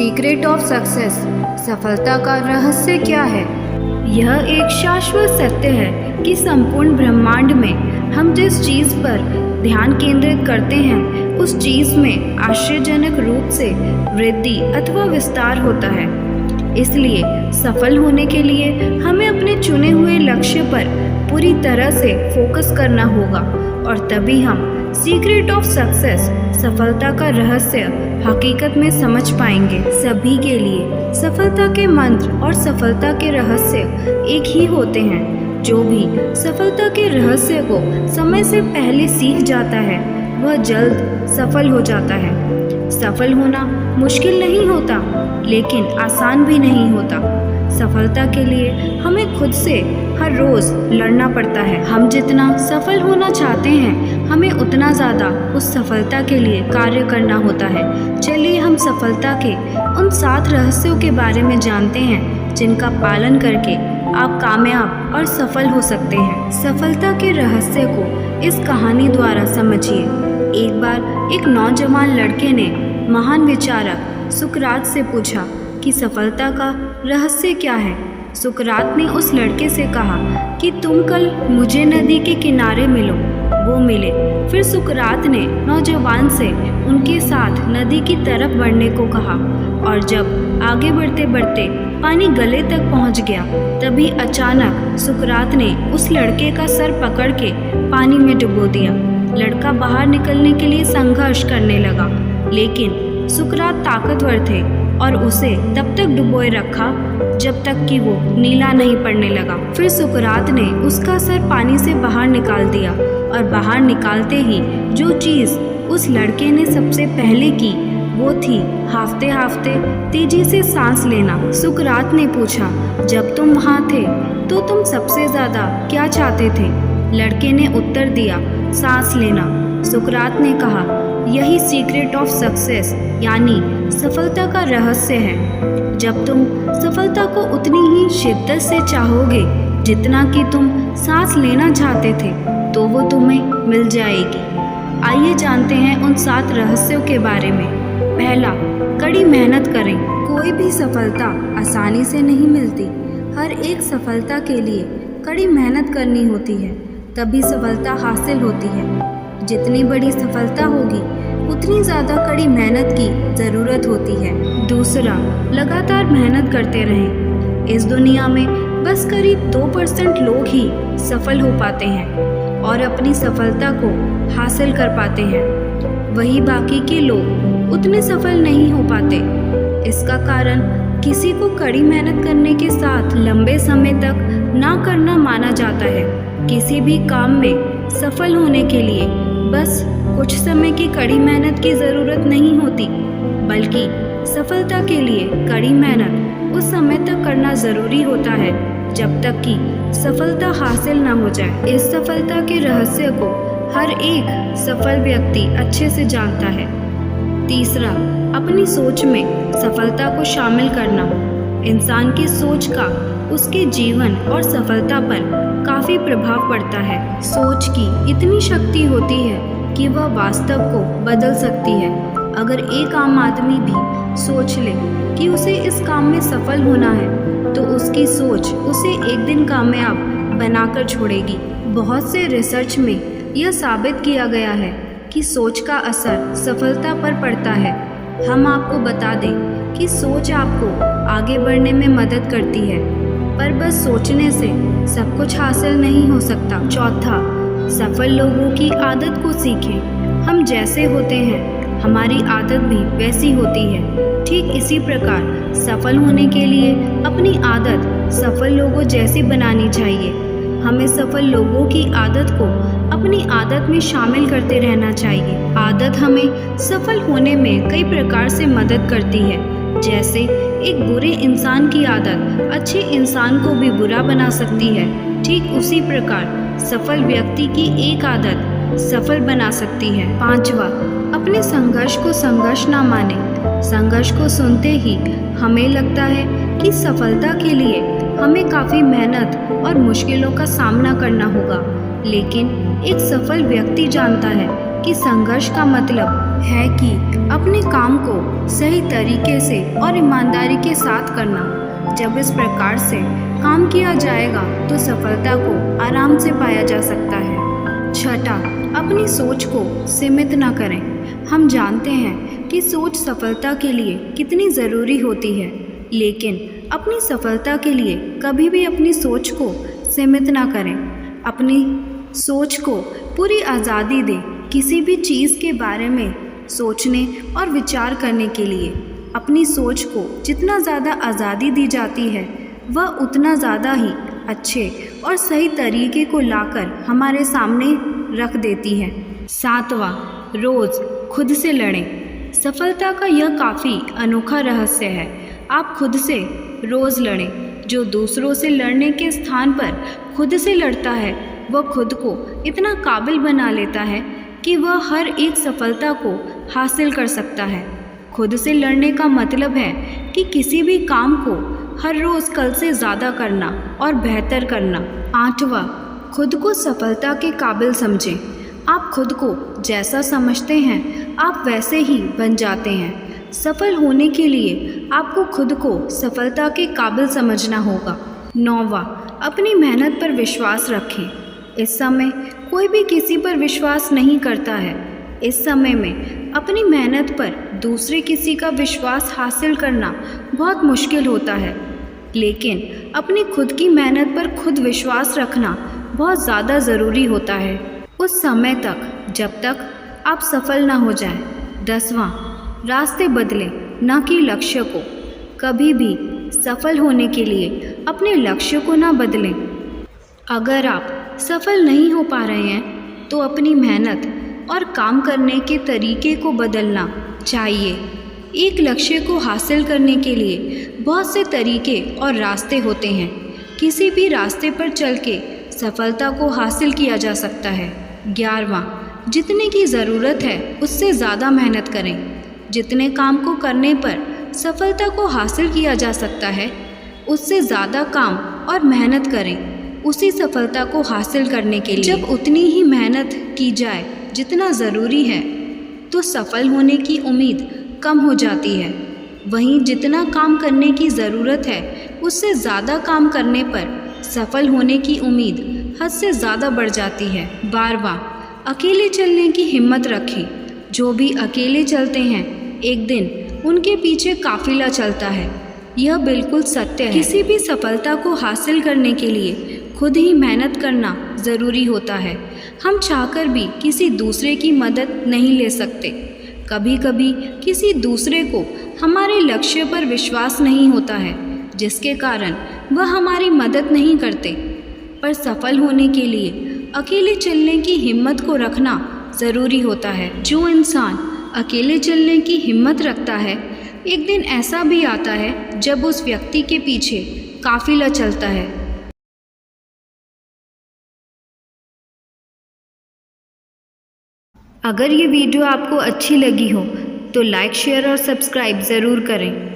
Secret of success, सफलता का रहस्य क्या है? यह एक शाश्वत सत्य है कि संपूर्ण ब्रह्मांड में हम जिस चीज़ पर ध्यान केंद्रित करते हैं उस चीज़ में आश्चर्यजनक रूप से वृद्धि अथवा विस्तार होता है। इसलिए सफल होने के लिए हमें अपने चुने हुए लक्ष्य पर पूरी तरह से फोकस करना होगा और तभी हम सीक्रेट ऑफ सक्सेस, सफलता का रहस्य हकीकत में समझ पाएंगे। सभी के लिए सफलता के मंत्र और सफलता के रहस्य एक ही होते हैं। जो भी सफलता के रहस्य को समय से पहले सीख जाता है वह जल्द सफल हो जाता है। सफल होना मुश्किल नहीं होता, लेकिन आसान भी नहीं होता। सफलता के लिए हमें खुद से हर रोज लड़ना पड़ता है। हम जितना सफल होना चाहते हैं हमें उतना ज़्यादा उस सफलता के लिए कार्य करना होता है। चलिए हम सफलता के उन 7 रहस्यों के बारे में जानते हैं जिनका पालन करके आप कामयाब और सफल हो सकते हैं। सफलता के रहस्य को इस कहानी द्वारा समझिए। एक बार एक नौजवान लड़के ने महान विचारक सुकरात से पूछा कि सफलता का रहस्य क्या है। सुकरात ने उस लड़के से कहा कि तुम कल मुझे नदी के किनारे मिलो। वो मिले। फिर सुकरात ने नौजवान से उनके साथ नदी की तरफ बढ़ने को कहा और जब आगे बढ़ते बढ़ते पानी गले तक पहुंच गया तभी अचानक सुकरात ने उस लड़के का सर पकड़ के पानी में डुबो दिया। लड़का बाहर निकलने के लिए संघर्ष करने लगा, लेकिन सुकरात ताकतवर थे और उसे तब तक डुबोए रखा जब तक कि वो नीला नहीं पड़ने लगा। फिर सुकरात ने उसका सर पानी से बाहर निकाल दिया और बाहर निकालते ही जो चीज़ उस लड़के ने सबसे पहले की वो थी हाफते हाफते तेजी से सांस लेना। सुकरात ने पूछा, जब तुम वहाँ थे तो तुम सबसे ज़्यादा क्या चाहते थे? लड़के ने उत्तर दिया, सांस लेना। सुकरात ने कहा, यही सीक्रेट ऑफ सक्सेस यानी सफलता का रहस्य है। जब तुम सफलता को उतनी ही शिद्दत से चाहोगे जितना कि तुम सांस लेना चाहते थे तो वो तुम्हें मिल जाएगी। आइए जानते हैं उन 7 रहस्यों के बारे में। पहला, कड़ी मेहनत करें। कोई भी सफलता आसानी से नहीं मिलती। हर एक सफलता के लिए कड़ी मेहनत करनी होती है, तभी सफलता हासिल होती है। जितनी बड़ी सफलता होगी उतनी ज़्यादा कड़ी मेहनत की ज़रूरत होती है। दूसरा, लगातार मेहनत करते रहें। इस दुनिया में बस करीब 2% लोग ही सफल हो पाते हैं और अपनी सफलता को हासिल कर पाते हैं। वही बाकी के लोग उतने सफल नहीं हो पाते। इसका कारण किसी को कड़ी मेहनत करने के साथ लंबे समय तक ना करना माना जाता है। किसी भी काम में सफल होने के लिए बस कुछ समय की कड़ी मेहनत की ज़रूरत नहीं होती, बल्कि सफलता के लिए कड़ी मेहनत उस समय तक करना ज़रूरी होता है जब तक कि सफलता हासिल ना हो जाए। इस सफलता के रहस्य को हर एक सफल व्यक्ति अच्छे से जानता है। तीसरा, अपनी सोच में सफलता को शामिल करना। इंसान की सोच का उसके जीवन और सफलता पर काफ़ी प्रभाव पड़ता है। सोच की इतनी शक्ति होती है कि वह वास्तव को बदल सकती है। अगर एक आम आदमी भी सोच ले कि उसे इस काम में सफल होना है तो उसकी सोच उसे एक दिन कामयाब बनाकर छोड़ेगी। बहुत से रिसर्च में यह साबित किया गया है कि सोच का असर सफलता पर पड़ता है। हम आपको बता दें कि सोच आपको आगे बढ़ने में मदद करती है, पर बस सोचने से सब कुछ हासिल नहीं हो सकता। चौथा, सफल लोगों की आदत को सीखें। हम जैसे होते हैं हमारी आदत भी वैसी होती है। ठीक इसी प्रकार सफल होने के लिए अपनी आदत सफल लोगों जैसी बनानी चाहिए। हमें सफल लोगों की आदत को अपनी आदत में शामिल करते रहना चाहिए। आदत हमें सफल होने में कई प्रकार से मदद करती है। जैसे एक बुरे इंसान की आदत अच्छे इंसान को भी बुरा बना सकती है, ठीक उसी प्रकार सफल व्यक्ति की एक आदत सफल बना सकती है। पांचवा, अपने संघर्ष को संघर्ष ना माने। संघर्ष को सुनते ही हमें लगता है कि सफलता के लिए हमें काफ़ी मेहनत और मुश्किलों का सामना करना होगा, लेकिन एक सफल व्यक्ति जानता है कि संघर्ष का मतलब है कि अपने काम को सही तरीके से और ईमानदारी के साथ करना। जब इस प्रकार से काम किया जाएगा तो सफलता को आराम से पाया जा सकता है। छठा, अपनी सोच को सीमित ना करें। हम जानते हैं कि सोच सफलता के लिए कितनी ज़रूरी होती है, लेकिन अपनी सफलता के लिए कभी भी अपनी सोच को सीमित ना करें। अपनी सोच को पूरी आज़ादी दें किसी भी चीज़ के बारे में सोचने और विचार करने के लिए। अपनी सोच को जितना ज़्यादा आज़ादी दी जाती है वह उतना ज़्यादा ही अच्छे और सही तरीके को लाकर हमारे सामने रख देती है। सातवां, रोज़ खुद से लड़ें। सफलता का यह काफ़ी अनोखा रहस्य है। आप खुद से रोज़ लड़ें। जो दूसरों से लड़ने के स्थान पर खुद से लड़ता है वह खुद को इतना काबिल बना लेता है कि वह हर एक सफलता को हासिल कर सकता है। खुद से लड़ने का मतलब है कि किसी भी काम को हर रोज़ कल से ज़्यादा करना और बेहतर करना। आठवां, खुद को सफलता के काबिल समझें। आप खुद को जैसा समझते हैं आप वैसे ही बन जाते हैं। सफल होने के लिए आपको खुद को सफलता के काबिल समझना होगा। नौवां, अपनी मेहनत पर विश्वास रखें। इस समय कोई भी किसी पर विश्वास नहीं करता है। इस समय में अपनी मेहनत पर दूसरे किसी का विश्वास हासिल करना बहुत मुश्किल होता है, लेकिन अपनी खुद की मेहनत पर खुद विश्वास रखना बहुत ज़्यादा ज़रूरी होता है उस समय तक जब तक आप सफल ना हो जाएं। 10वां, रास्ते बदलें न कि लक्ष्य को। कभी भी सफल होने के लिए अपने लक्ष्य को ना बदलें। अगर आप सफल नहीं हो पा रहे हैं तो अपनी मेहनत और काम करने के तरीके को बदलना चाहिए। एक लक्ष्य को हासिल करने के लिए बहुत से तरीके और रास्ते होते हैं। किसी भी रास्ते पर चल के सफलता को हासिल किया जा सकता है। 11वां, जितने की ज़रूरत है उससे ज़्यादा मेहनत करें। जितने काम को करने पर सफलता को हासिल किया जा सकता है उससे ज़्यादा काम और मेहनत करें उसी सफलता को हासिल करने के लिए। जब उतनी ही मेहनत की जाए जितना ज़रूरी है तो सफल होने की उम्मीद कम हो जाती है। वहीं जितना काम करने की ज़रूरत है उससे ज़्यादा काम करने पर सफल होने की उम्मीद हद से ज़्यादा बढ़ जाती है। 12वां, अकेले चलने की हिम्मत रखें। जो भी अकेले चलते हैं एक दिन उनके पीछे काफिला चलता है। यह बिल्कुल सत्य है। किसी भी सफलता को हासिल करने के लिए खुद ही मेहनत करना ज़रूरी होता है। हम चाहकर भी किसी दूसरे की मदद नहीं ले सकते। कभी कभी किसी दूसरे को हमारे लक्ष्य पर विश्वास नहीं होता है, जिसके कारण वह हमारी मदद नहीं करते। पर सफल होने के लिए अकेले चलने की हिम्मत को रखना ज़रूरी होता है। जो इंसान अकेले चलने की हिम्मत रखता है, एक दिन ऐसा भी आता है जब उस व्यक्ति के पीछे काफिला चलता है। अगर ये वीडियो आपको अच्छी लगी हो तो लाइक, शेयर और सब्सक्राइब ज़रूर करें।